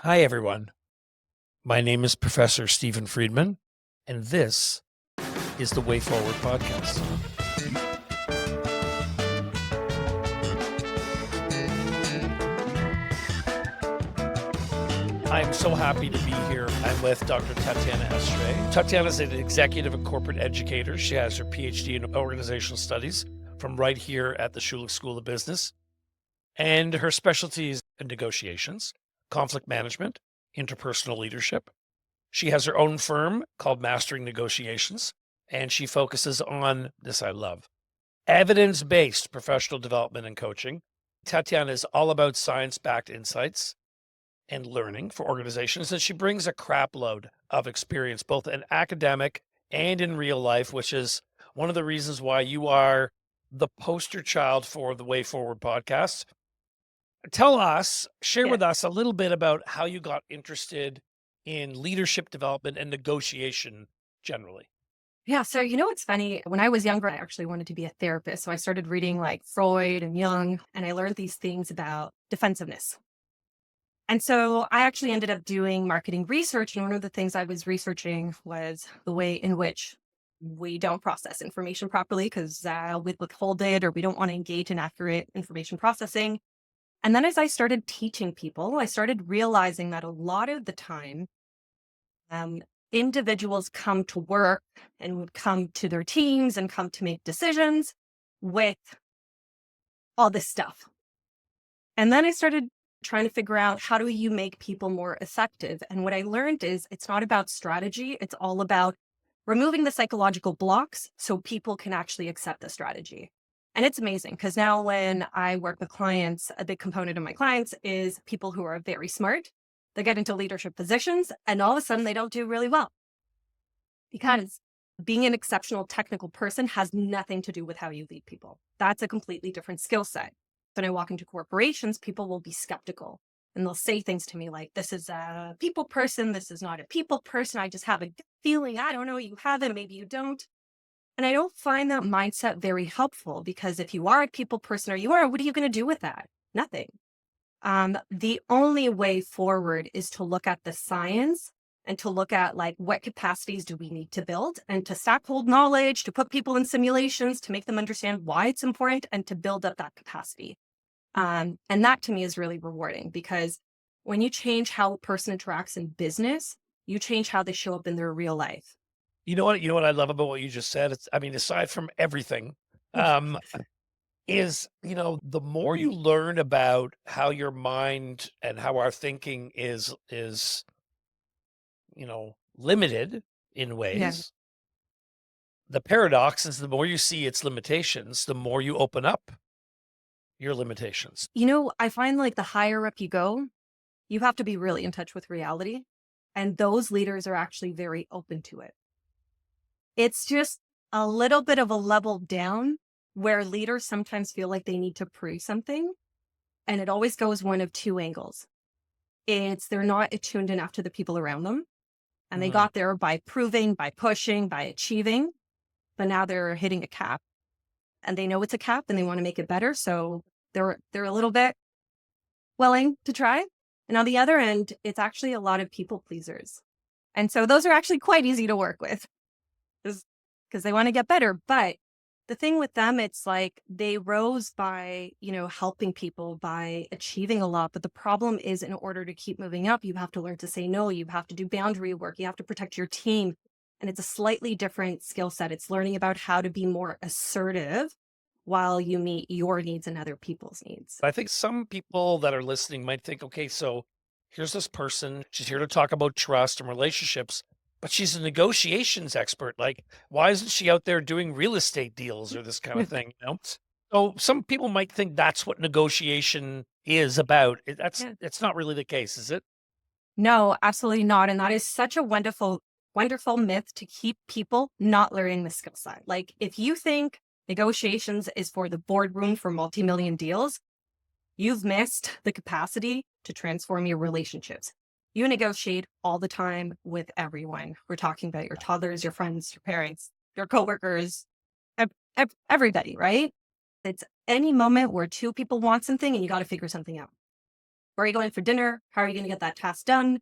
Hi, everyone. My name is Professor Stephen Friedman, and this is the Way Forward podcast. I'm so happy to be here. I'm with Dr. Tatiana Astray. Tatiana is an executive and corporate educator. She has her PhD in organizational studies from right here at the Schulich School of Business. And her specialties in negotiations, conflict management, interpersonal leadership. She has her own firm called Mastering Negotiations, and she focuses on this I love evidence-based professional development and coaching. Tatiana is all about science-backed insights and learning for organizations, and she brings a crap load of experience, both in academic and in real life, which is one of the reasons why you are the poster child for the Way Forward podcast. Share Yeah. with us a little bit about how you got interested in leadership development and negotiation generally. Yeah. So, what's funny? When I was younger, I actually wanted to be a therapist. So I started reading like Freud and Jung, and I learned these things about defensiveness. And so I actually ended up doing marketing research. And one of the things I was researching was the way in which we don't process information properly because we withhold it or we don't want to engage in accurate information processing. And then as I started teaching people, I started realizing that a lot of the time, um, individuals come to work and would come to their teams and come to make decisions with all this stuff. And then I started trying to figure out how do you make people more effective? And what I learned is it's not about strategy, it's all about removing the psychological blocks so people can actually accept the strategy. And it's amazing because now when I work with clients, a big component of my clients is people who are very smart. They get into leadership positions and all of a sudden they don't do really well because being an exceptional technical person has nothing to do with how you lead people. That's a completely different skill set. When I walk into corporations, people will be skeptical and they'll say things to me like, this is a people person. This is not a people person. I just have a gut feeling. I don't know. You have it. Maybe you don't. And I don't find that mindset very helpful because if you are a people person or what are you going to do with that? Nothing. The only way forward is to look at the science and to look at like what capacities do we need to build and to stockhold knowledge, to put people in simulations, to make them understand why it's important and to build up that capacity. And that to me is really rewarding because when you change how a person interacts in business, you change how they show up in their real life. You know what I love about what you just said? Aside from everything, um, the more you learn about how your mind and how our thinking is limited in Yeah. ways. The paradox is the more you see its limitations, the more you open up your limitations. I find like the higher up you go, you have to be really in touch with reality. And those leaders are actually very open to it. It's just a little bit of a level down where leaders sometimes feel like they need to prove something. And it always goes one of two angles. It's they're not attuned enough to the people around them. And they Mhm. got there by proving, by pushing, by achieving. But now they're hitting a cap and they know it's a cap and they want to make it better. So they're a little bit willing to try. And on the other end, it's actually a lot of people pleasers. And so those are actually quite easy to work with because they want to get better. But the thing with them, it's like they rose by, helping people by achieving a lot. But the problem is in order to keep moving up, you have to learn to say no. You have to do boundary work. You have to protect your team. And it's a slightly different skill set. It's learning about how to be more assertive while you meet your needs and other people's needs. I think some people that are listening might think, okay, so here's this person. She's here to talk about trust and relationships, but she's a negotiations expert. Like, why isn't she out there doing real estate deals or this kind of thing? So some people might think that's what negotiation is about. Yeah. It's not really the case, is it? No, absolutely not. And that is such a wonderful, wonderful myth to keep people not learning the skill set. Like if you think negotiations is for the boardroom for multi-million deals, you've missed the capacity to transform your relationships. You negotiate all the time with everyone. We're talking about your toddlers, your friends, your parents, your coworkers, everybody, right? It's any moment where two people want something and you got to figure something out. Where are you going for dinner? How are you going to get that task done?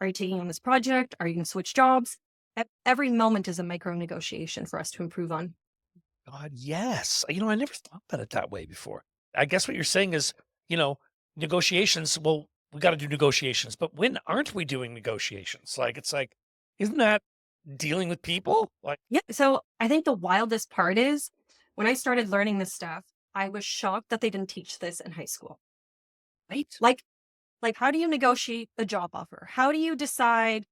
Are you taking on this project? Are you going to switch jobs? Every moment is a micro negotiation for us to improve on. God, yes. I never thought about it that way before. I guess what you're saying is, you know, negotiations, well, we got to do negotiations, but when aren't we doing negotiations? Like, it's like, isn't that dealing with people? Like, Yeah. So I think the wildest part is when I started learning this stuff, I was shocked that they didn't teach this in high school. right? Like how do you negotiate a job offer? How do you decide,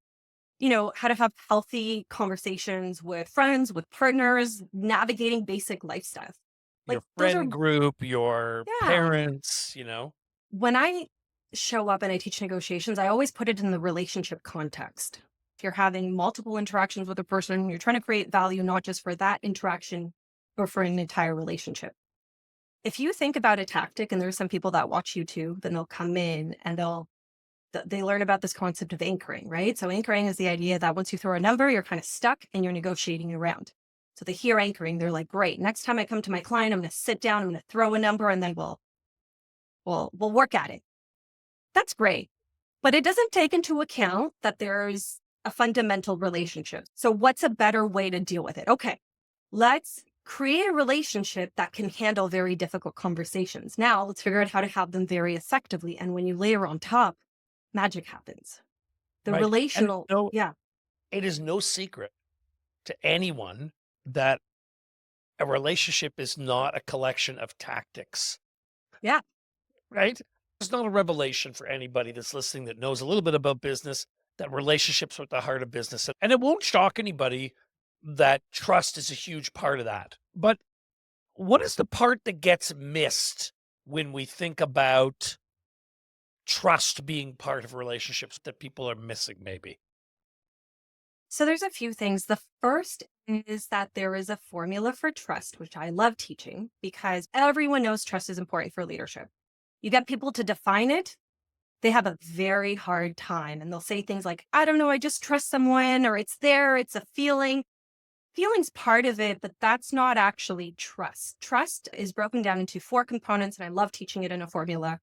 how to have healthy conversations with friends, with partners, navigating basic life stuff? Like Your those are, friend group, your yeah. parents. When I show up and I teach negotiations, I always put it in the relationship context. If you're having multiple interactions with a person, you're trying to create value, not just for that interaction, but for an entire relationship. If you think about a tactic, and there's some people that watch YouTube, then they'll come in and they learn about this concept of anchoring, right? So anchoring is the idea that once you throw a number, you're kind of stuck and you're negotiating around. So they hear anchoring, they're like, great, next time I come to my client, I'm going to sit down, I'm going to throw a number, and then we'll work at it. That's great. But it doesn't take into account that there's a fundamental relationship. So what's a better way to deal with it? Okay, let's create a relationship that can handle very difficult conversations. Now let's figure out how to have them very effectively. And when you layer on top, magic happens. The Right. And relational, yeah, it is no secret to anyone that a relationship is not a collection of tactics, yeah. right? It's not a revelation for anybody that's listening that knows a little bit about business that relationships are at the heart of business. And it won't shock anybody that trust is a huge part of that. But what is the part that gets missed when we think about trust being part of relationships that people are missing, maybe? So there's a few things. The first is that there is a formula for trust, which I love teaching because everyone knows trust is important for leadership. You get people to define it, they have a very hard time. And they'll say things like, I don't know, I just trust someone, or it's there, it's a feeling. Feeling's part of it, but that's not actually trust. Trust is broken down into four components, and I love teaching it in a formula.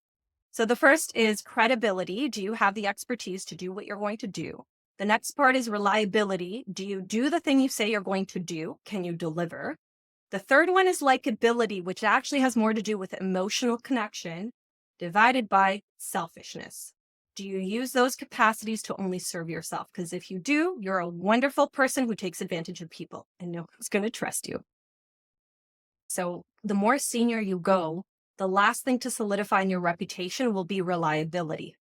So the first is credibility. Do you have the expertise to do what you're going to do? The next part is reliability. Do you do the thing you say you're going to do? Can you deliver? The third one is likability, which actually has more to do with emotional connection divided by selfishness. Do you use those capacities to only serve yourself? Because if you do, you're a wonderful person who takes advantage of people and no one's going to trust you. So the more senior you go, the last thing to solidify in your reputation will be reliability.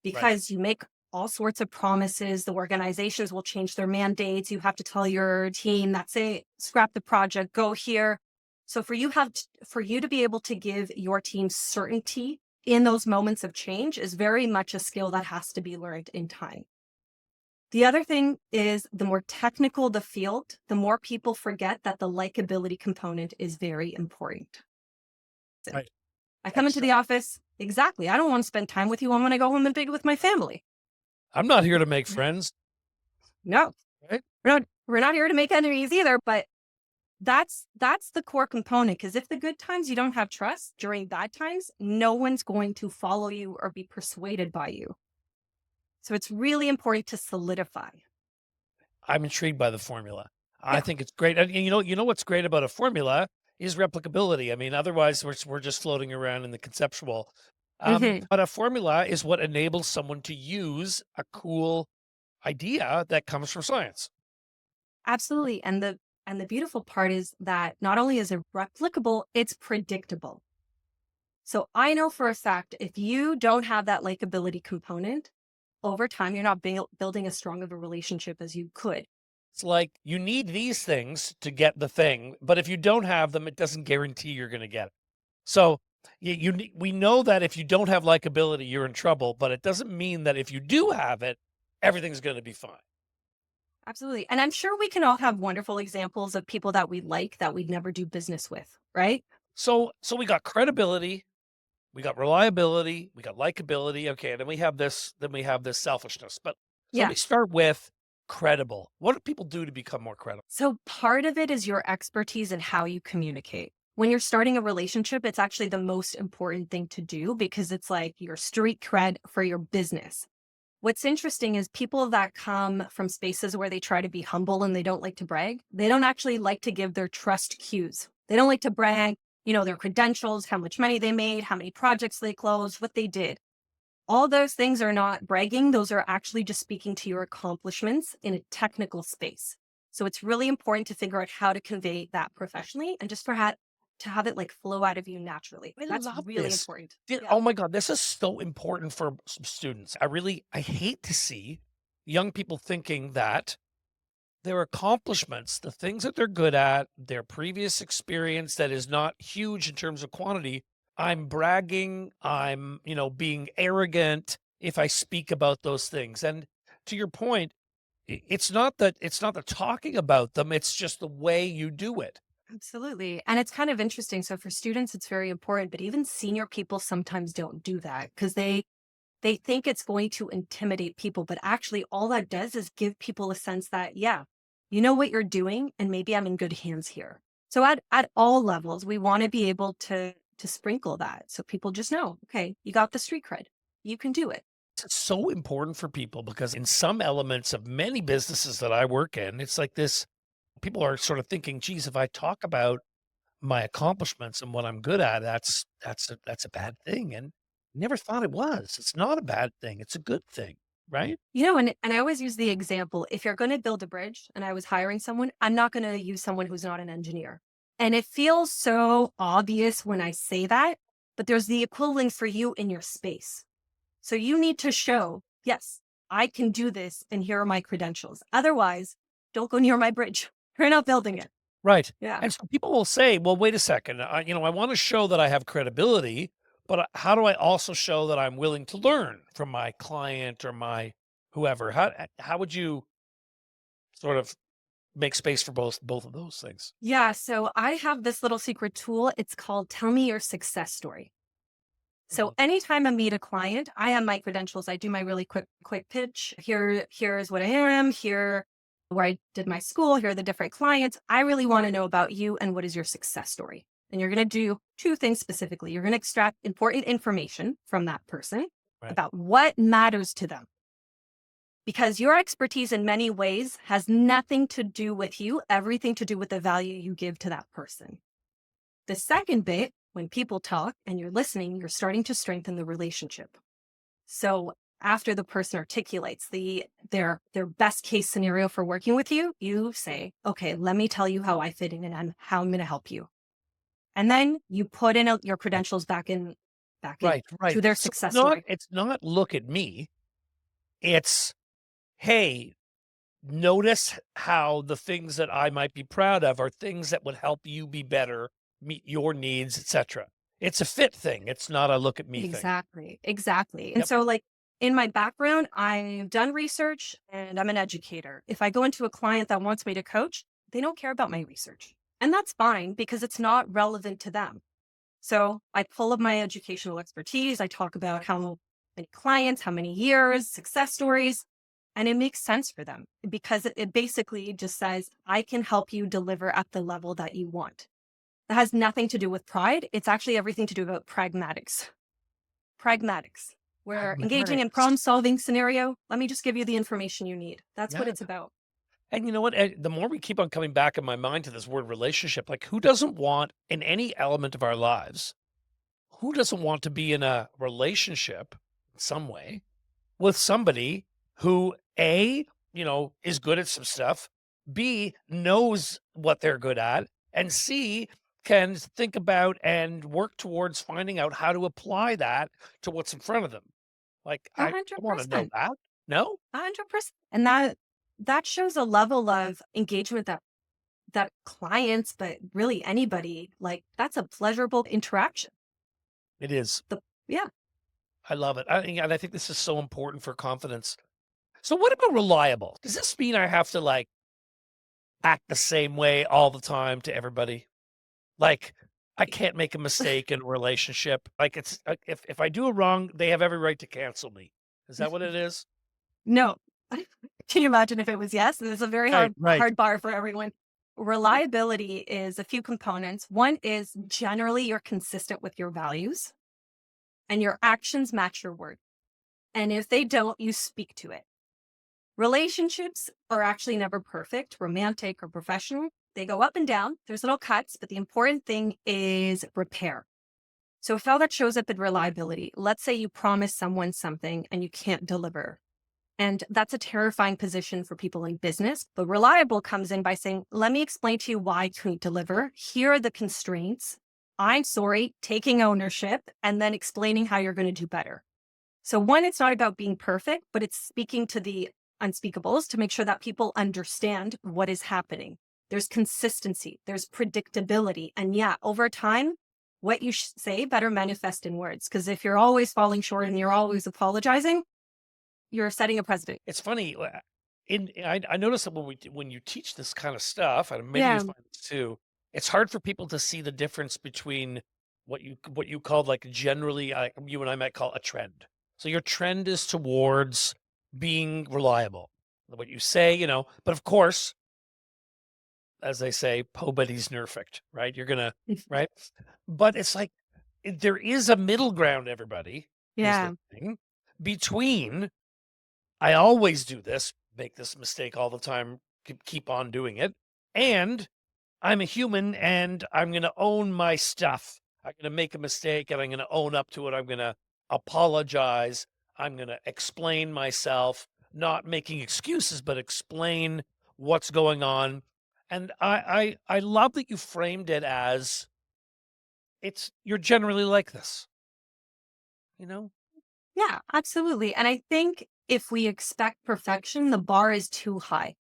Right. Because you make all sorts of promises, the organizations will change their mandates. You have to tell your team that say, scrap the project, go here. So for you to be able to give your team certainty in those moments of change is very much a skill that has to be learned in time. The other thing is the more technical the field, the more people forget that the likability component is very important. Right. I come into Excellent. the office, exactly. I don't want to spend time with you. I want to go home and be with my family. I'm not here to make friends, No, right? we're not here to make enemies either, but that's the core component. Because if the good times you don't have trust, during bad times, no one's going to follow you or be persuaded by you. So it's really important to solidify. I'm intrigued by the formula. I Yeah. think it's great. And you know what's great about a formula is replicability. I mean, otherwise we're just floating around in the conceptual. Hmm. But a formula is what enables someone to use a cool idea that comes from science. Absolutely. And the beautiful part is that not only is it replicable, it's predictable. So I know for a fact if you don't have that likability component, over time you're not building as strong of a relationship as you could. It's like you need these things to get the thing, but if you don't have them, it doesn't guarantee you're going to get it. So we know that if you don't have likability, you're in trouble, but it doesn't mean that if you do have it, everything's going to be fine. Absolutely. And I'm sure we can all have wonderful examples of people that we like that we'd never do business with, right? So we got credibility, we got reliability, we got likability. Okay, and then we have this selfishness. But so let Yeah. me start with credible. What do people do to become more credible? So part of it is your expertise and how you communicate. when you're starting a relationship, it's actually the most important thing to do because it's like your street cred for your business. What's interesting is people that come from spaces where they try to be humble and they don't like to brag, they don't actually like to give their trust cues. They don't like to brag, their credentials, how much money they made, how many projects they closed, what they did. All those things are not bragging. Those are actually just speaking to your accomplishments in a technical space. So it's really important to figure out how to convey that professionally and just to have it like flow out of you naturally. I That's love really this. important. Yeah. Oh my God, this is so important for some students. I hate to see young people thinking that their accomplishments, the things that they're good at, their previous experience that is not huge in terms of quantity, I'm bragging, I'm, being arrogant if I speak about those things. And to your point, it's not the talking about them, it's just the way you do it. Absolutely. And it's kind of interesting. So for students, it's very important, but even senior people sometimes don't do that because they think it's going to intimidate people, but actually all that does is give people a sense that, yeah, you know what you're doing and maybe I'm in good hands here. So at all levels, we want to be able to sprinkle that so people just know, okay, you got the street cred. You can do it. It's so important for people because in some elements of many businesses that I work in, it's like this people are sort of thinking, geez, if I talk about my accomplishments and what I'm good at, that's a bad thing. And never thought it was. It's not a bad thing. It's a good thing, right? And I always use the example, if you're going to build a bridge and I was hiring someone, I'm not going to use someone who's not an engineer. And it feels so obvious when I say that, but there's the equivalent for you in your space. So you need to show, yes, I can do this and here are my credentials. Otherwise, don't go near my bridge. You're not building it. Right. Yeah. And so people will say, well, wait a second. I want to show that I have credibility, but how do I also show that I'm willing to learn from my client or my whoever? How would you sort of make space for both of those things? Yeah. So I have this little secret tool. It's called Tell Me Your Success Story. So Mhm. anytime I meet a client, I have my credentials. I do my really quick pitch. Here's what I am. Here where I did my school. Here are the different clients. I really want to know about you and what is your success story. And you're going to do two things specifically. You're going to extract important information from that person Right. about what matters to them. Because your expertise in many ways has nothing to do with you, everything to do with the value you give to that person. The second bit, when people talk and you're listening, you're starting to strengthen the relationship. So after the person articulates their best case scenario for working with you, you say, okay, let me tell you how I fit in and how I'm going to help you. And then you put in your credentials back in Right, right. to their So success story. it's not look at me. It's, hey, notice how the things that I might be proud of are things that would help you be better, meet your needs, etc. It's a fit thing. It's not a look at me thing. Exactly. Exactly. And Yep. so like in my background, I've done research and I'm an educator. If I go into a client that wants me to coach, they don't care about my research. And that's fine because it's not relevant to them. So I pull up my educational expertise. I talk about how many clients, how many years, success stories, and it makes sense for them because it basically just says, I can help you deliver at the level that you want. That has nothing to do with pride. It's actually everything to do about pragmatics. Pragmatics. We're engaging in Pragmatics. problem solving scenario. Let me just give you the information you need. That's what Yeah. it's about. And you know what? The more we keep on coming back in my mind to this word relationship, like who doesn't want in any element of our lives, who doesn't want to be in a relationship in some way with somebody who A, is good at some stuff, B, knows what they're good at, and C, can think about and work towards finding out how to apply that to what's in front of them. Like, A I hundred want to know percent. that. No? 100%. And that shows a level of engagement that clients, but really anybody, like that's a pleasurable interaction. It is. The yeah. I love it. And I think this is so important for confidence. So what about reliable? Does this mean I have to like act the same way all the time to everybody? Like I can't make a mistake in a relationship. Like it's if I do it wrong, they have every right to cancel me. Is that what it is? No. Can you imagine if it was yes? It's a very Right, right. hard bar for everyone. reliability is a few components. One is generally you're consistent with your values and your actions match your word. And if they don't, you speak to it. Relationships are actually never perfect, romantic or professional. They go up and down. There's little cuts, but the important thing is repair. So how that shows up in reliability, let's say you promise someone something and you can't deliver. And that's a terrifying position for people in business. But reliable comes in by saying, let me explain to you why I couldn't deliver. Here are the constraints. I'm sorry, taking ownership, and then explaining how you're going to do better. So one, it's not about being perfect, but it's speaking to the unspeakables to make sure that people understand what is happening. There's consistency, there's predictability. And yeah, over time, what you say better manifest in words. Because if you're always falling short and you're always apologizing, you're setting a precedent. It's funny. I notice that when you teach this kind of stuff, and maybe you Yeah. find this too, it's hard for people to see the difference between what you called like generally, you and I might call a trend. So your trend is towards being reliable. What you say, but of course, as they say, nobody's perfect, right? You're gonna, right? But it's like there is a middle ground, everybody, is the Yeah. thing between I always do this, make this mistake all the time, keep on doing it. And I'm a human and I'm going to own my stuff. I'm going to make a mistake and I'm going to own up to it. I'm going to apologize. I'm going to explain myself, not making excuses, but explain what's going on. And I love that you framed it as you're generally like this, you know? Yeah, absolutely. And I think if we expect perfection, the bar is too high.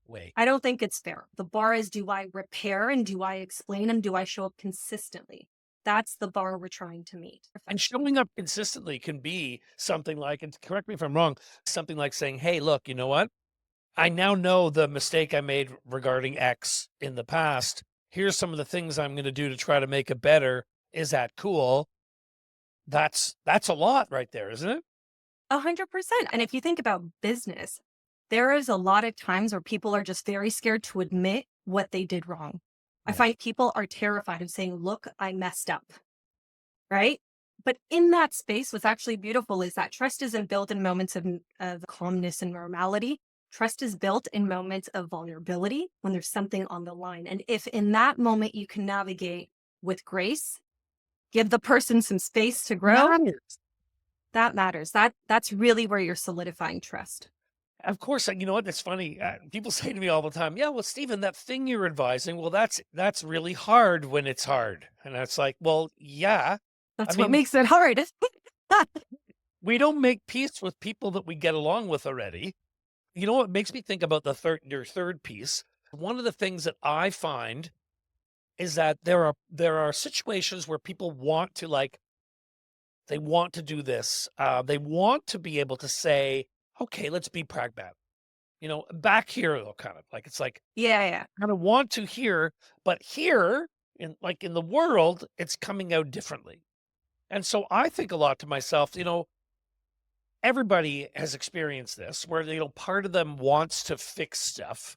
Way. I don't think it's fair. The bar is, do I repair and do I explain and do I show up consistently? That's the bar we're trying to meet. And showing up consistently can be something like, and correct me if I'm wrong, something like saying, hey, look, you know what? I now know the mistake I made regarding X in the past. Here's some of the things I'm going to do to try to make it better. Is that cool? That's a lot right there, isn't it? 100%. And if you think about business, there is a lot of times where people are just very scared to admit what they did wrong. I Yeah. find people are terrified of saying, look, I messed up. Right. But in that space, what's actually beautiful is that trust isn't built in moments of calmness and normality. Trust is built in moments of vulnerability when there's something on the line. And if in that moment you can navigate with grace, give the person some space to grow, Matters. that matters. That's really where you're solidifying trust. Of course, and you know what? That's funny. People say to me all the time, "Yeah, well, Stephen, that thing you're advising, well, that's really hard when it's hard." And that's like, well, yeah. I That's what mean, makes it hard. we don't make peace with people that we get along with already. You know what makes me think about your third piece? One of the things that I find is that there are situations where people want to they want to do this. They want to be able to say, "Okay, let's be pragmatic." Back here though, kind of like it's like Yeah, yeah. kind of want to hear, but here in the world, it's coming out differently. And so I think a lot to myself, everybody has experienced this where, part of them wants to fix stuff.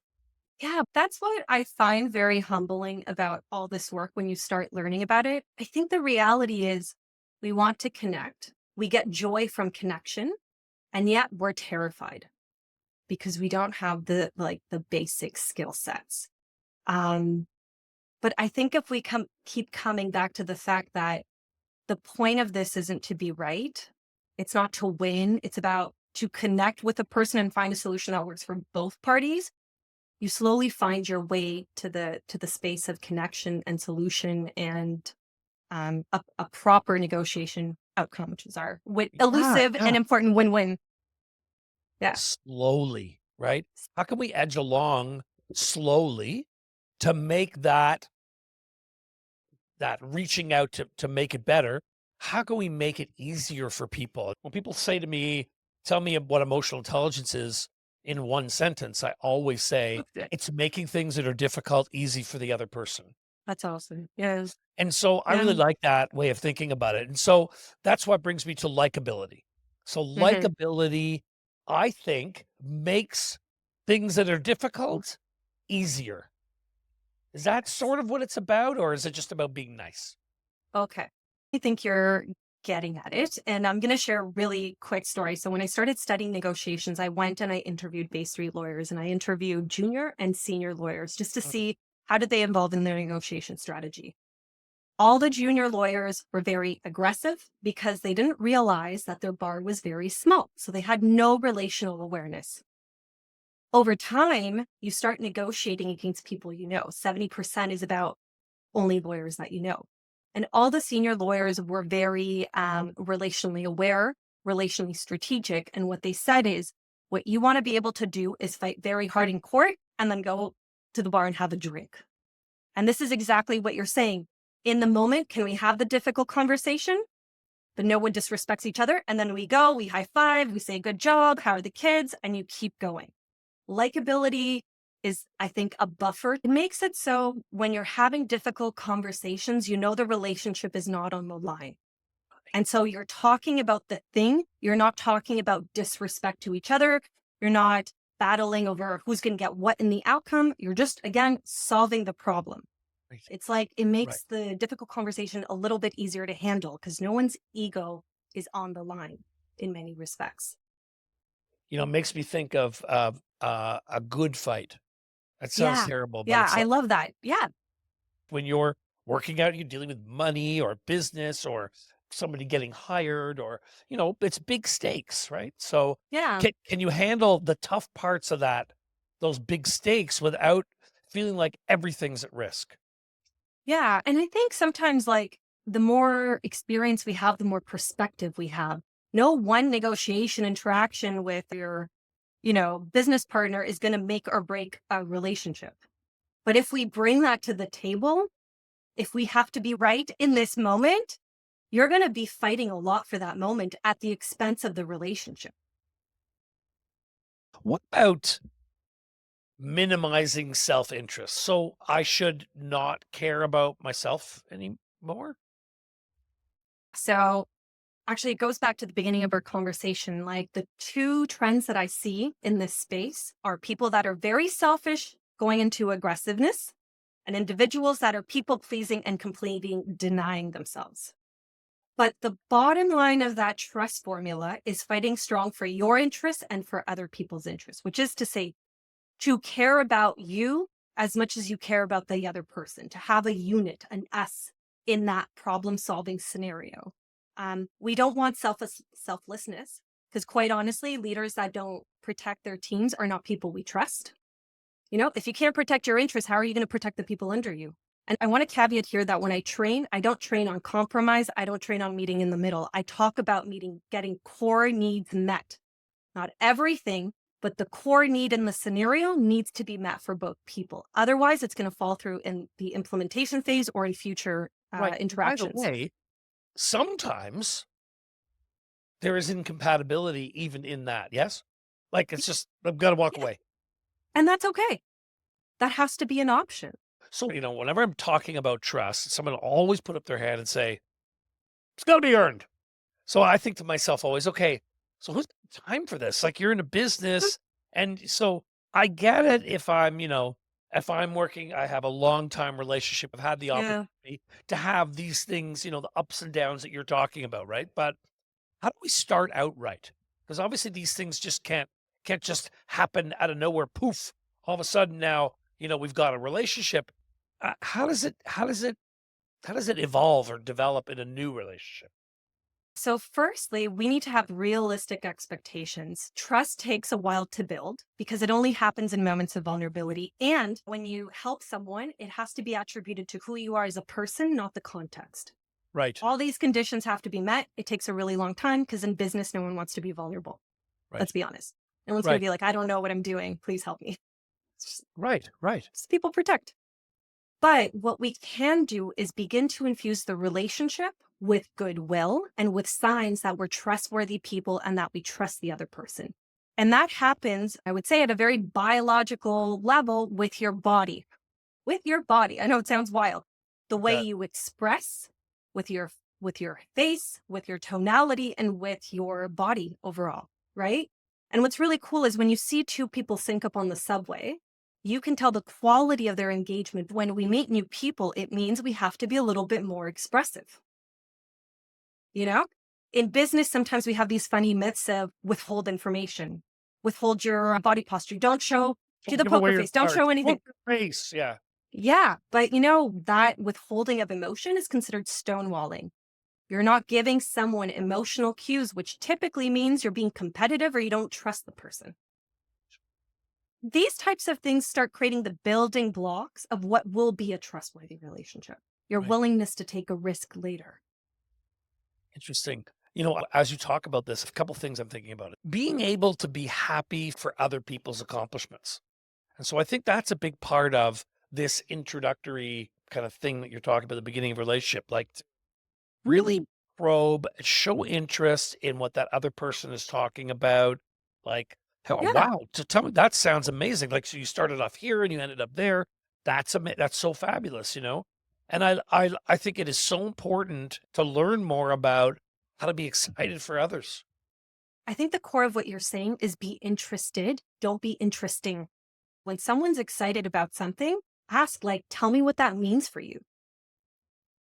Yeah, that's what I find very humbling about all this work when you start learning about it. I think the reality is we want to connect. We get joy from connection, and yet we're terrified because we don't have the basic skill sets. Um, but I think if we keep coming back to the fact that the point of this isn't to be right, it's not to win, it's about to connect with a person and find a solution that works for both parties. You slowly find your way to the space of connection and solution and a proper negotiation outcome, which is our Yeah, elusive yeah. and important win-win. Yeah. Slowly, right? How can we edge along slowly to make that reaching out to make it better? How can we make it easier for people? When people say to me, tell me what emotional intelligence is in one sentence, I always say Okay. it's making things that are difficult easy for the other person. That's awesome. Yeah. And so I really Yeah. like that way of thinking about it. And so that's what brings me to likability. So Hmm. likability, I think, makes things that are difficult easier. Is that sort of what it's about, or is it just about being nice? Okay. I think you're getting at it. And I'm going to share a really quick story. So when I started studying negotiations, I went and I interviewed Bay Street lawyers and I interviewed junior and senior lawyers just to Mm, see how did they involve in their negotiation strategy. All the junior lawyers were very aggressive because they didn't realize that their bar was very small. So they had no relational awareness. Over time, you start negotiating against people you know. 70% is about only lawyers that you know. And all the senior lawyers were very relationally aware, relationally strategic. And what they said is, what you want to be able to do is fight very hard in court and then go to the bar and have a drink. And this is exactly what you're saying. In the moment, can we have the difficult conversation? But no one disrespects each other. And then we go, we high five, we say, good job, how are the kids? And you keep going. Likability is, I think, a buffer. It makes it so when you're having difficult conversations, you know the relationship is not on the line. And so you're talking about the thing. You're not talking about disrespect to each other. You're not battling over who's going to get what in the outcome. You're just, again, solving the problem. right, It's like it right. makes the difficult conversation a little bit easier to handle because no one's ego is on the line in many respects. It makes me think of a good fight. That sounds Yeah. terrible, but Yeah. it's I like love that. Yeah. when you're working out, you're dealing with money or business or somebody getting hired, or it's big stakes, right? So Yeah. can you handle the tough parts of those big stakes without feeling like everything's at risk? Yeah. And I think sometimes, like, the more experience we have, the more perspective we have. No one negotiation interaction with your, business partner is going to make or break a relationship. But if we bring that to the table, if we have to be right in this moment, you're going to be fighting a lot for that moment at the expense of the relationship. What about minimizing self-interest? So I should not care about myself anymore? So actually, it goes back to the beginning of our conversation. Like the two trends that I see in this space are people that are very selfish going into aggressiveness and individuals that are people pleasing and completely denying themselves. But the bottom line of that trust formula is fighting strong for your interests and for other people's interests, which is to say, to care about you as much as you care about the other person, to have a unit, an us in that problem solving scenario. We don't want selflessness because, quite honestly, leaders that don't protect their teams are not people we trust. If you can't protect your interests, how are you going to protect the people under you? And I want to caveat here that when I train, I don't train on compromise. I don't train on meeting in the middle. I talk about getting core needs met. Not everything, but the core need in the scenario needs to be met for both people. Otherwise, it's going to fall through in the implementation phase or in future Right. By the interactions. way, sometimes there is incompatibility even in that, yes? Like, it's just I've gotta walk Yeah. away. And that's okay. That has to be an option. So, whenever I'm talking about trust, someone will always put up their hand and say, "It's gotta be earned." So I think to myself always, "Okay, so who's got time for this?" Like, you're in a business, and so I get it if I'm working, I have a long time relationship. I've had the Yeah. opportunity to have these things, the ups and downs that you're talking about, right? But how do we start out right? Because obviously these things just can't just happen out of nowhere. Poof! All of a sudden now, we've got a relationship. How does it evolve or develop in a new relationship? So, firstly, we need to have realistic expectations. Trust takes a while to build because it only happens in moments of vulnerability. And when you help someone, it has to be attributed to who you are as a person, not the context. Right, All these conditions have to be met. It takes a really long time because in business, no one wants to be vulnerable. right, Let's be honest. No one's going to right, be like, I don't know what I'm doing. Please help me. It's right, right, just people protect. But what we can do is begin to infuse the relationship with goodwill and with signs that we're trustworthy people and that we trust the other person. And that happens, I would say, at a very biological level with your body. With your body. I know it sounds wild. The way that you express with your face, with your tonality, and with your body overall, right? And what's really cool is when you see two people sync up on the subway, You can tell the quality of their engagement. When we meet new people, it means we have to be a little bit more expressive. You know, in business, sometimes we have these funny myths of withhold information, withhold your body posture, don't show, do Don't the give poker away your face, don't show cards. anything. Poker face. Yeah. Yeah. But that withholding of emotion is considered stonewalling. You're not giving someone emotional cues, which typically means you're being competitive or you don't trust the person. These types of things start creating the building blocks of what will be a trustworthy relationship. Your Right. willingness to take a risk later. Interesting. As you talk about this, a couple things I'm thinking about it. Being able to be happy for other people's accomplishments. And so I think that's a big part of this introductory kind of thing that you're talking about at the beginning of a relationship. Like to really probe, show interest in what that other person is talking about. Like, oh, Yeah. wow, to tell me that sounds amazing. Like, so you started off here and you ended up there. That's so fabulous. And I think it is so important to learn more about how to be excited for others. I think the core of what you're saying is be interested. Don't be interesting. When someone's excited about something, ask, like, tell me what that means for you.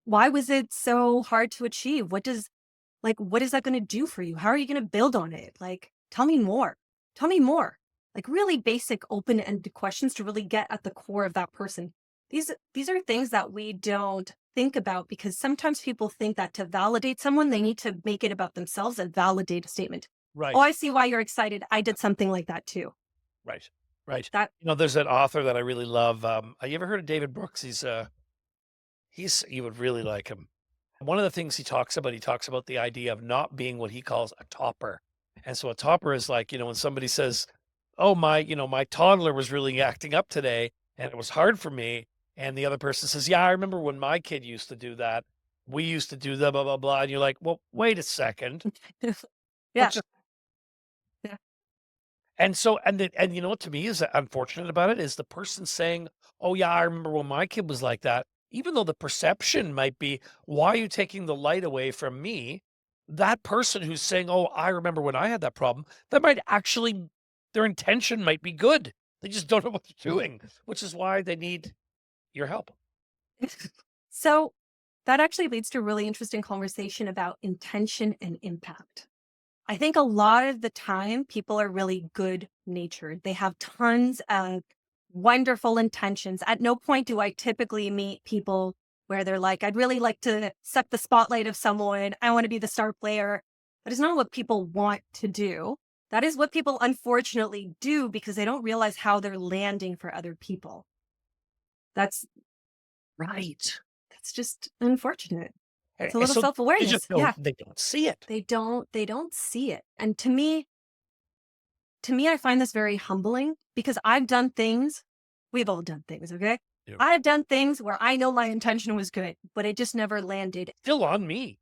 Why was it so hard to achieve? What is that going to do for you? How are you going to build on it? Like, tell me more. Tell me more. Like really basic open-ended questions to really get at the core of that person. These are things that we don't think about because sometimes people think that to validate someone, they need to make it about themselves and validate a statement. Oh, Right, I see why you're excited. I did something like that too. right, right. That There's an author that I really love. Have you ever heard of David Brooks? You would really like him. One of the things he talks about the idea of not being what he calls a topper. And so a topper is like, when somebody says, "Oh, my toddler was really acting up today and it was hard for me." And the other person says, "Yeah, I remember when my kid used to do that. We used to do the blah, blah, blah." And you're like, "Well, wait a second. yeah. Let's just." Yeah. And you know what to me is unfortunate about it is the person saying, "Oh yeah, I remember when my kid was like that." Even though the perception might be, "Why are you taking the light away from me?" That person who's saying, "Oh, I remember when I had that problem," that might actually their intention might be good. They just don't know what they're doing, which is why they need your help. So that actually leads to a really interesting conversation about intention and impact. I think a lot of the time people are really good natured. They have tons of wonderful intentions. At no point do I typically meet people where they're like, I'd really like to suck the spotlight of someone. I want to be the star player. That is not what people want to do. That is what people unfortunately do because they don't realize how they're landing for other people. That's Right. that's just unfortunate. It's a And little so they just self-awareness. Yeah. they don't see it. They don't see it. And to me, I find this very humbling because I've done things, we've all done things, okay? Yeah. I've done things where I know my intention was good, but it just never landed. Still on me,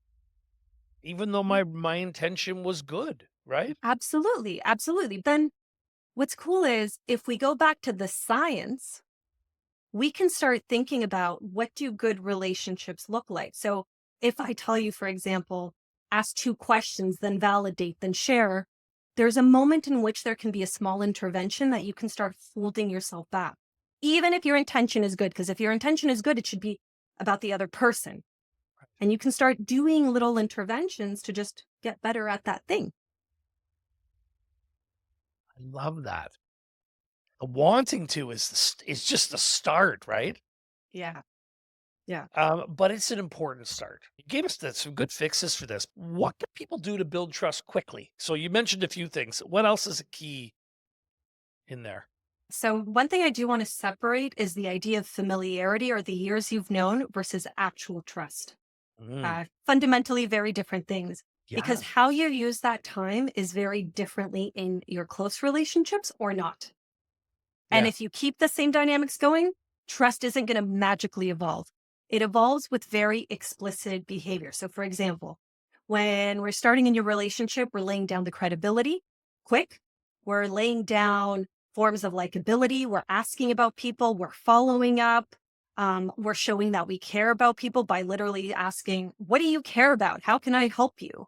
even though Mm, my intention was good, right? absolutely. Absolutely. Then what's cool is if we go back to the science, we can start thinking about what do good relationships look like. So if I tell you, for example, ask two questions, then validate, then share, there's a moment in which there can be a small intervention that you can start holding yourself back, even if your intention is good. Because if your intention is good, it should be about the other person. And you can start doing little interventions to just get better at that thing. I love that. The wanting to is just the start, right? Yeah. Yeah. But it's an important start. You gave us some good fixes for this. What can people do to build trust quickly? So you mentioned a few things. What else is a key in there? So, one thing I do want to separate is the idea of familiarity or the years you've known versus actual trust. Mm, Fundamentally, very different things because yeah, how you use that time is very differently in your close relationships or not. And yeah, if you keep the same dynamics going, trust isn't going to magically evolve. It evolves with very explicit behavior. So, for example, when we're starting a new relationship, we're laying down the credibility quick. We're laying down forms of likability. We're asking about people. We're following up. We're showing that we care about people by literally asking, what do you care about? How can I help you?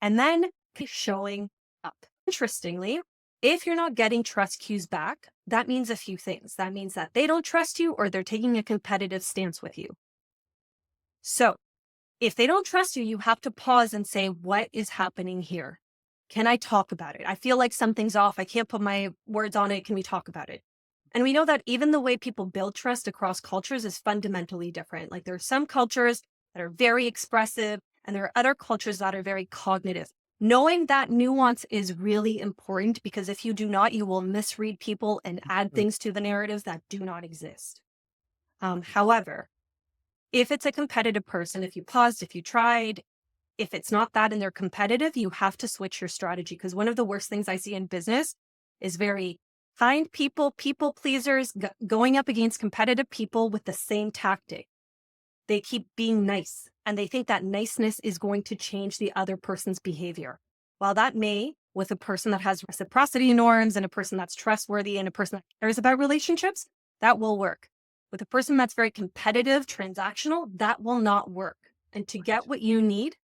And then showing up. Interestingly, If you're not getting trust cues back, that means a few things. That means that they don't trust you or they're taking a competitive stance with you. So if they don't trust you, you have to pause and say, what is happening here? Can I talk about it? I feel like something's off. I can't put my words on it. Can we talk about it? And we know that even the way people build trust across cultures is fundamentally different. Like there are some cultures that are very expressive, and there are other cultures that are very cognitive. Knowing that nuance is really important because if you do not, you will misread people and add Mm. things to the narratives that do not exist. However, if it's a competitive person, if you paused, if you tried, if it's not that and they're competitive, you have to switch your strategy. Because one of the worst things I see in business is very kind people, people pleasers going up against competitive people with the same tactic. They keep being nice and they think that niceness is going to change the other person's behavior. While that may, with a person that has reciprocity norms and a person that's trustworthy and a person that cares about relationships, that will work. With a person that's very competitive, transactional, that will not work. And to get what you need,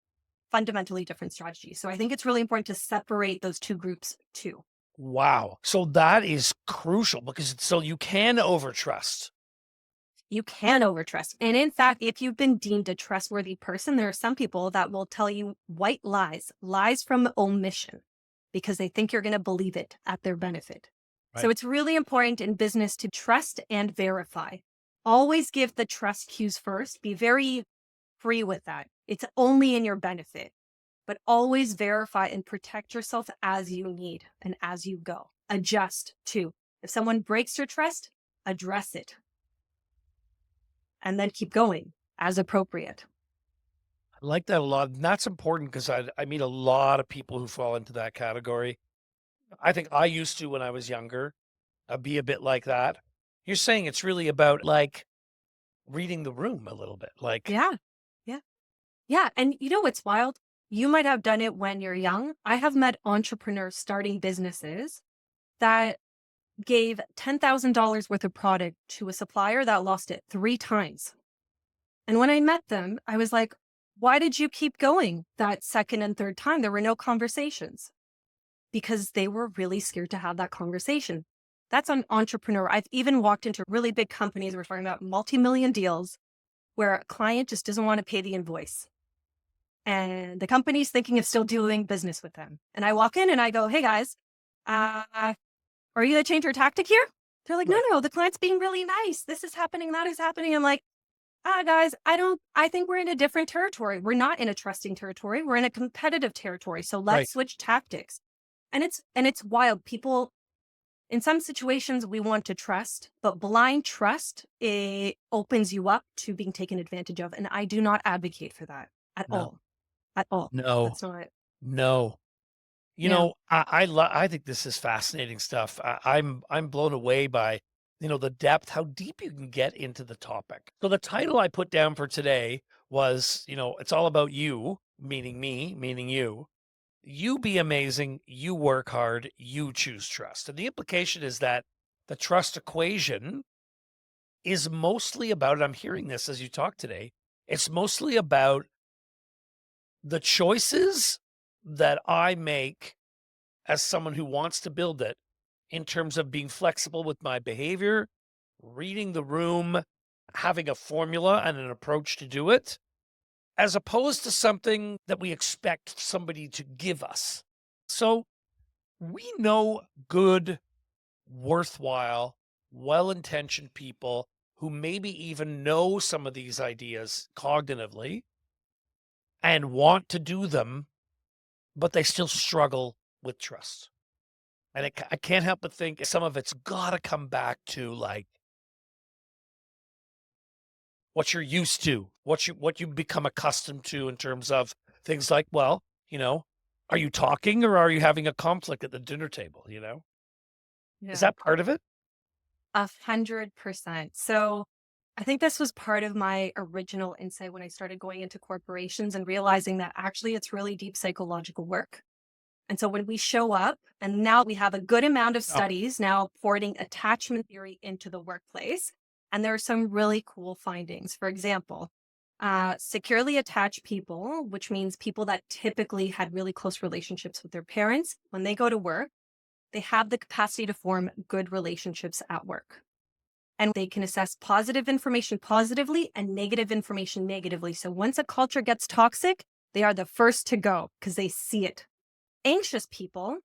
fundamentally different strategies. So I think it's really important to separate those two groups too. Wow. So that is crucial because so you can overtrust. You can overtrust. And in fact, if you've been deemed a trustworthy person, there are some people that will tell you white lies, lies from omission, because they think you're going to believe it at their benefit. So Right. it's really important in business to trust and verify. Always give the trust cues first. Be very free with that. It's only in your benefit, but always verify and protect yourself as you need and as you go. Adjust too. If someone breaks your trust, address it and then keep going as appropriate. I like that a lot. And that's important because I meet a lot of people who fall into that category. I think I used to when I was younger be a bit like that. You're saying it's really about like reading the room a little bit. Like, Yeah. Yeah. Yeah. And you know what's wild? You might have done it when you're young. I have met entrepreneurs starting businesses that gave $10,000 worth of product to a supplier that lost it 3 times. And when I met them, I was like, why did you keep going that second and third time? There were no conversations because they were really scared to have that conversation. That's an entrepreneur. I've even walked into really big companies. We're talking about multi-million deals where a client just doesn't want to pay the invoice. And the company's thinking of still doing business with them. And I walk in and I go, hey guys, are you going to change your tactic here? They're like, no, right, no, the client's being really nice. This is happening. That is happening. I'm like, guys, I think we're in a different territory. We're not in a trusting territory. We're in a competitive territory. So let's right. switch tactics. And it's wild. People, in some situations, we want to trust, but blind trust, it opens you up to being taken advantage of. And I do not advocate for that at No, all. At all. no, That's not, no. yeah. I think this is fascinating stuff. I'm blown away by, the depth, how deep you can get into the topic. So the title I put down for today was, it's all about you, meaning me, meaning you. You be amazing, you work hard, you choose trust. And the implication is that the trust equation is mostly about, and I'm hearing this as you talk today, it's mostly about the choices that I make as someone who wants to build it in terms of being flexible with my behavior, reading the room, having a formula and an approach to do it, as opposed to something that we expect somebody to give us. So we know good, worthwhile, well intentioned people who maybe even know some of these ideas cognitively and want to do them, but they still struggle with trust. And I can't help but think some of it's got to come back to like what you're used to, what you become accustomed to in terms of things like, well, are you talking or are you having a conflict at the dinner table? Is Yeah. that part of it? 100%. So I think this was part of my original insight when I started going into corporations and realizing that actually it's really deep psychological work. And so when we show up, and now we have a good amount of Oh, studies now porting attachment theory into the workplace. And there are some really cool findings. For example, securely attached people, which means people that typically had really close relationships with their parents, when they go to work, they have the capacity to form good relationships at work. And they can assess positive information positively and negative information negatively. So once a culture gets toxic, they are the first to go because they see it. Anxious people,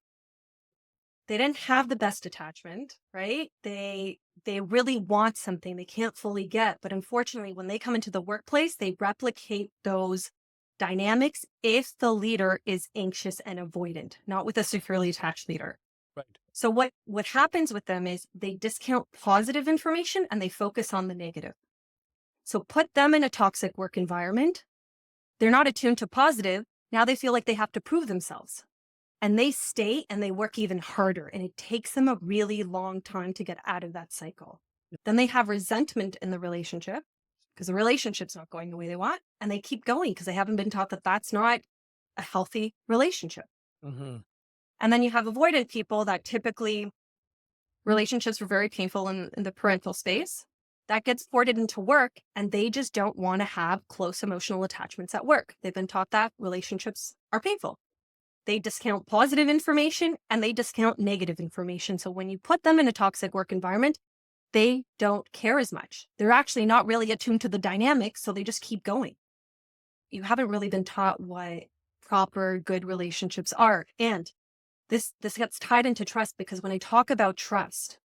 they didn't have the best attachment, right? They really want something they can't fully get. But unfortunately, when they come into the workplace, they replicate those dynamics if the leader is anxious and avoidant, not with a securely attached leader. Right. So what happens with them is they discount positive information and they focus on the negative. So put them in a toxic work environment. They're not attuned to positive. Now they feel like they have to prove themselves. And they stay and they work even harder. And it takes them a really long time to get out of that cycle. Then they have resentment in the relationship because the relationship's not going the way they want. And they keep going because they haven't been taught that that's not a healthy relationship. Mm-hmm. And then you have avoidant people that typically relationships were very painful in the parental space. That gets ported into work and they just don't want to have close emotional attachments at work. They've been taught that relationships are painful. They discount positive information and they discount negative information. So when you put them in a toxic work environment, they don't care as much. They're actually not really attuned to the dynamics, so they just keep going. You haven't really been taught what proper good relationships are. And this gets tied into trust because when I talk about trust,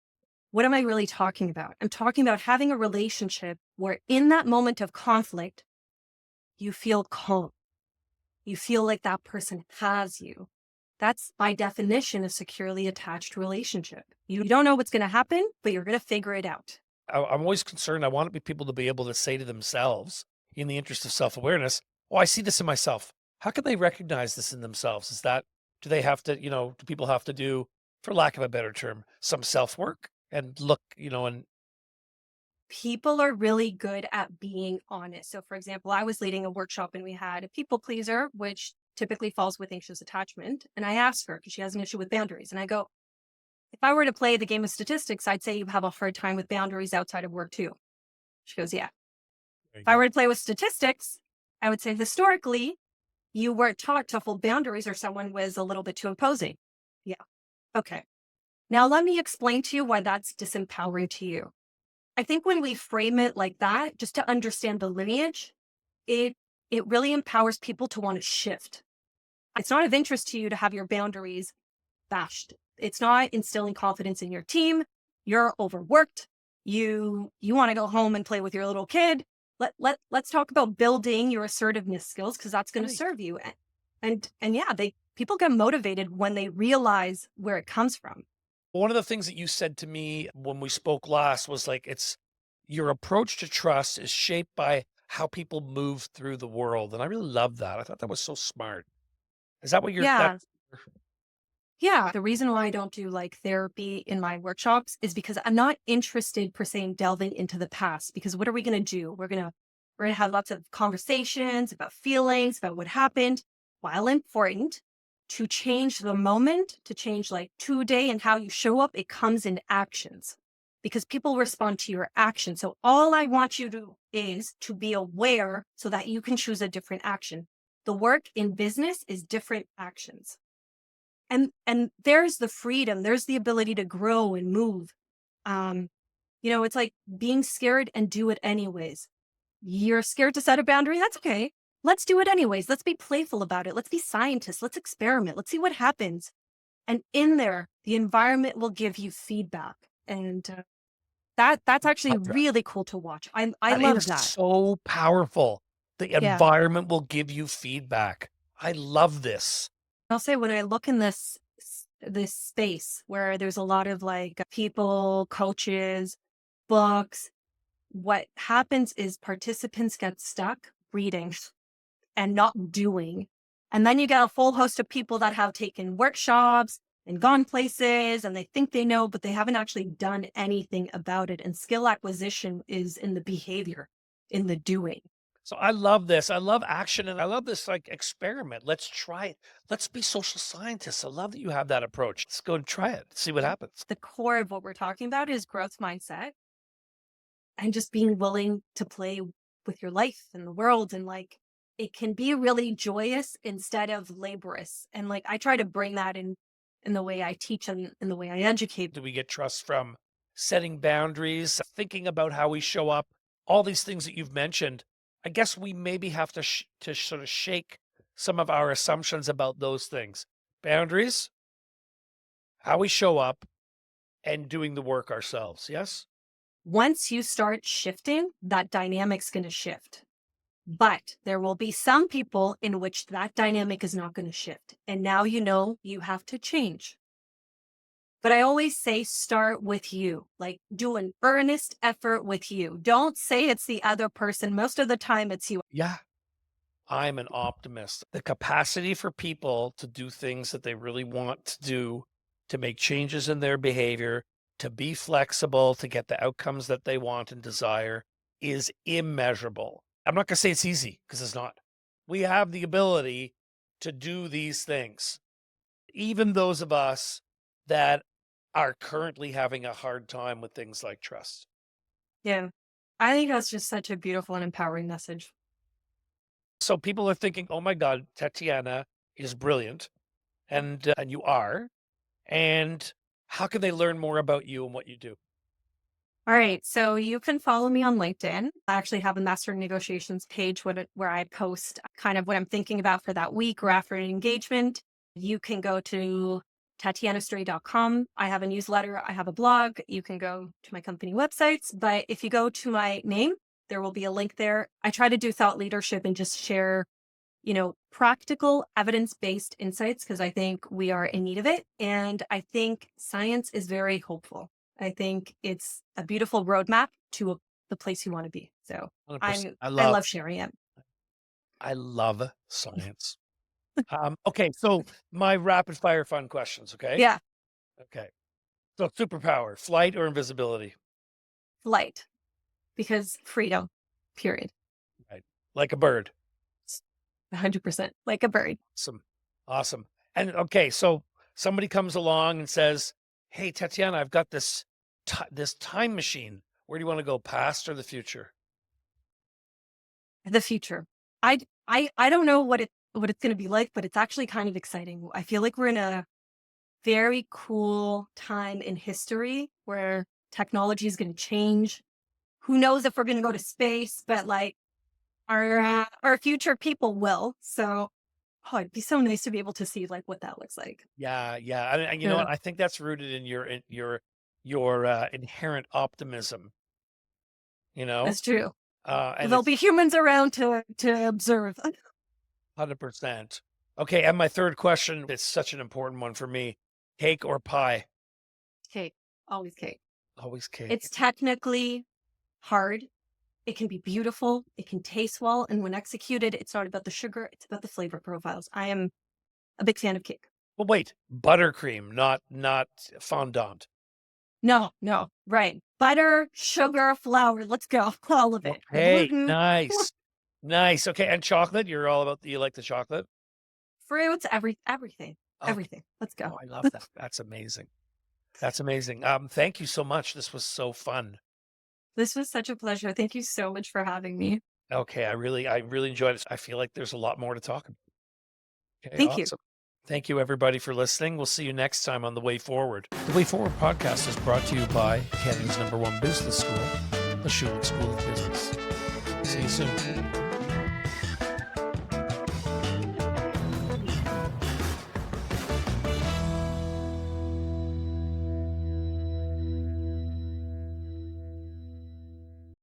what am I really talking about? I'm talking about having a relationship where in that moment of conflict, you feel calm. You feel like that person has you. That's by definition a securely attached relationship. You don't know what's going to happen, but you're going to figure it out. I'm always concerned. I want people to be able to say to themselves, in the interest of self-awareness, oh, I see this in myself. How can they recognize this in themselves? Do they have to, do people have to do, for lack of a better term, some self-work and look, and People are really good at being honest. So, for example, I was leading a workshop and we had a people pleaser, which typically falls with anxious attachment. And I asked her because she has an issue with boundaries. And I go, if I were to play the game of statistics, I'd say you have a hard time with boundaries outside of work too. She goes, yeah. there you If I go. were to play with statistics, I would say historically, you weren't taught to hold boundaries or someone was a little bit too imposing. Yeah. Okay. Now let me explain to you why that's disempowering to you. I think when we frame it like that, just to understand the lineage, it really empowers people to want to shift. It's not of interest to you to have your boundaries bashed. It's not instilling confidence in your team. You're overworked. You want to go home and play with your little kid. Let's talk about building your assertiveness skills because that's going to Right. serve you. And yeah, people get motivated when they realize where it comes from. One of the things that you said to me when we spoke last was like, it's your approach to trust is shaped by how people move through the world. And I really love that. I thought that was so smart. Is that what Yeah. Yeah. The reason why I don't do like therapy in my workshops is because I'm not interested per se in delving into the past. Because what are we going to do? We're gonna have lots of conversations about feelings, about what happened. While important to change the moment, to change like today and how you show up, it comes in actions because people respond to your actions. So all I want you to is to be aware so that you can choose a different action. The work in business is different actions. And there's the freedom, there's the ability to grow and move. It's like being scared and do it anyways. You're scared to set a boundary, that's okay. Let's do it anyways. Let's be playful about it. Let's be scientists. Let's experiment. Let's see what happens. And in there, the environment will give you feedback. And that's actually really cool to watch. I That love is that. so powerful. The Yeah. environment will give you feedback. I love this. I'll say when I look in this space where there's a lot of like people, coaches, books, what happens is participants get stuck reading and not doing. And then you get a full host of people that have taken workshops and gone places and they think they know, but they haven't actually done anything about it. And skill acquisition is in the behavior, in the doing. So I love this. I love action and I love this like experiment. Let's try it. Let's be social scientists. I love that you have that approach. Let's go and try it. See what happens. The core of what we're talking about is growth mindset and just being willing to play with your life and the world. And like, it can be really joyous instead of laborious. And like, I try to bring that in in the way I teach and in the way I educate. Do we get trust from setting boundaries, thinking about how we show up, all these things that you've mentioned? I guess we maybe have to sort of shake some of our assumptions about those things. Boundaries, how we show up, and doing the work ourselves. Yes? Once you start shifting, that dynamic's going to shift. But there will be some people in which that dynamic is not going to shift. And now you know you have to change. But I always say start with you, like do an earnest effort with you. Don't say it's the other person. Most of the time it's you. Yeah. I'm an optimist. The capacity for people to do things that they really want to do, to make changes in their behavior, to be flexible, to get the outcomes that they want and desire is immeasurable. I'm not going to say it's easy because it's not. We have the ability to do these things. Even those of us that are currently having a hard time with things like trust. Yeah. I think that's just such a beautiful and empowering message. So people are thinking, "Oh my God, Tatiana is brilliant," and you are. And how can they learn more about you and what you do? All right. So you can follow me on LinkedIn. I actually have a master negotiations page where I post kind of what I'm thinking about for that week or after an engagement. You can go to tatianastray.com. I have a newsletter. I have a blog. You can go to my company websites. But if you go to my name, there will be a link there. I try to do thought leadership and just share, practical evidence-based insights because I think we are in need of it. And I think science is very hopeful. I think it's a beautiful roadmap to the place you want to be. So 100%. I love sharing it. I love science. Okay, so my rapid fire fun questions, okay? Yeah, Okay. So superpower, flight or invisibility? flight because freedom, period. Right. Like a bird. 100% like a bird. Awesome. Awesome. And okay, so somebody comes along and says, "Hey, Tatiana, I've got this time machine. Where do you want to go, past or the future?" The future. I don't know what it's going to be like, but it's actually kind of exciting. I feel like we're in a very cool time in history where technology is going to change. Who knows if we're going to go to space, but like our future people will. So, it'd be so nice to be able to see like what that looks like. Yeah, yeah. And you know Yeah, what? I think that's rooted in your inherent optimism, you know? that's true. And There'll it's be humans around to observe. 100%. Okay, and my third question is such an important one for me. Cake or pie? Cake, always cake. Always cake. It's technically hard. It can be beautiful. It can taste well. And when executed, it's not about the sugar, it's about the flavor profiles. I am a big fan of cake. Well, wait, buttercream, not fondant. No, no, right. Butter, sugar, flour. Let's go. All of it. Okay, Gluten, nice. Nice. Okay, and chocolate, you like the chocolate? fruits, everything. Okay. Everything. Let's go. Oh, I love that. That's amazing. That's amazing. Thank you so much. This was so fun. This was such a pleasure. Thank you so much for having me. Okay, I really enjoyed it. I feel like there's a lot more to talk about. Okay, Thank you. awesome. Thank you everybody for listening. We'll see you next time on The Way Forward. The Way Forward podcast is brought to you by Canada's #1 business school, the Schulich School of Business. See you soon.